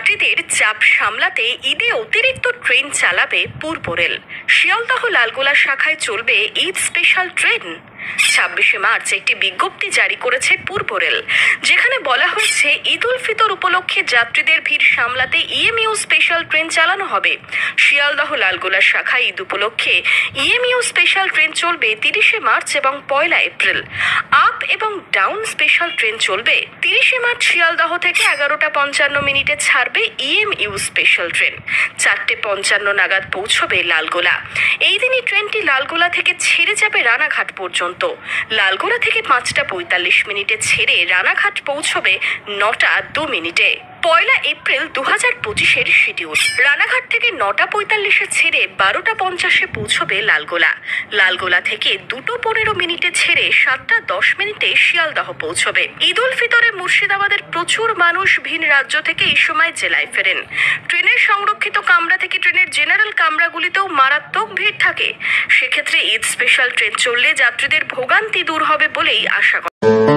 যাত্রীদের চাপ সামলাতে ঈদে অতিরিক্ত ট্রেন চালাবে পূর্ব রেল। শিয়ালদহ লালগোলা শাখায় চলবে ঈদ স্পেশাল ট্রেন। 26শে মার্চ একটি বিজ্ঞপ্তি জারি করেছে পূর্ব রেল, যেখানে বলা হয়েছে ঈদ উল ফিতর উপলক্ষে যাত্রীদের ভিড় সামলাতে ইএমইউ স্পেশাল ট্রেন চালানো হবে। শিয়ালদহ লালগোলা শাখায় ঈদ উপলক্ষে ইএমইউ স্পেশাল ট্রেন চলবে 30শে মার্চ এবং 1 এপ্রিল। আপ এবং ডাউন স্পেশাল ট্রেন চলবে 30শে মার্চ। শিয়ালদহ থেকে 11:55 ছাড়বে ইএমইউ স্পেশাল ট্রেন। 4:55 নাগাদ পৌঁছবে লালগোলা। এই দিনই ট্রেনটি লালগোলা থেকে ছেড়ে যাবে রানাঘাট পর্যন্ত। লালগোলা থেকে 5:45 ছেড়ে রানাঘাট পৌঁছবে 9:02। 1 এপ্রিল 2025-এর শিডিউল। রানাঘাট থেকে 9:45 ছেড়ে 12:50 পৌঁছবে লালগোলা। লালগোলা থেকে 2:15 ছেড়ে 7:10 শিয়ালদহ পৌঁছবে। ঈদ উল ফিতরে মুর্শিদাবাদের প্রচুর মানুষ ভিন রাজ্য থেকে এই সময় জেলায় ফেরেন। ট্রেনের সংরক্ষিত কামরা থেকে ট্রেনের জেনারেল কামরাগুলিতেও মারাত্মক ভিড় থাকে। সেক্ষেত্রে ঈদ স্পেশাল ট্রেন চললে যাত্রীদের ভোগান্তি দূর হবে বলেই আশা করা।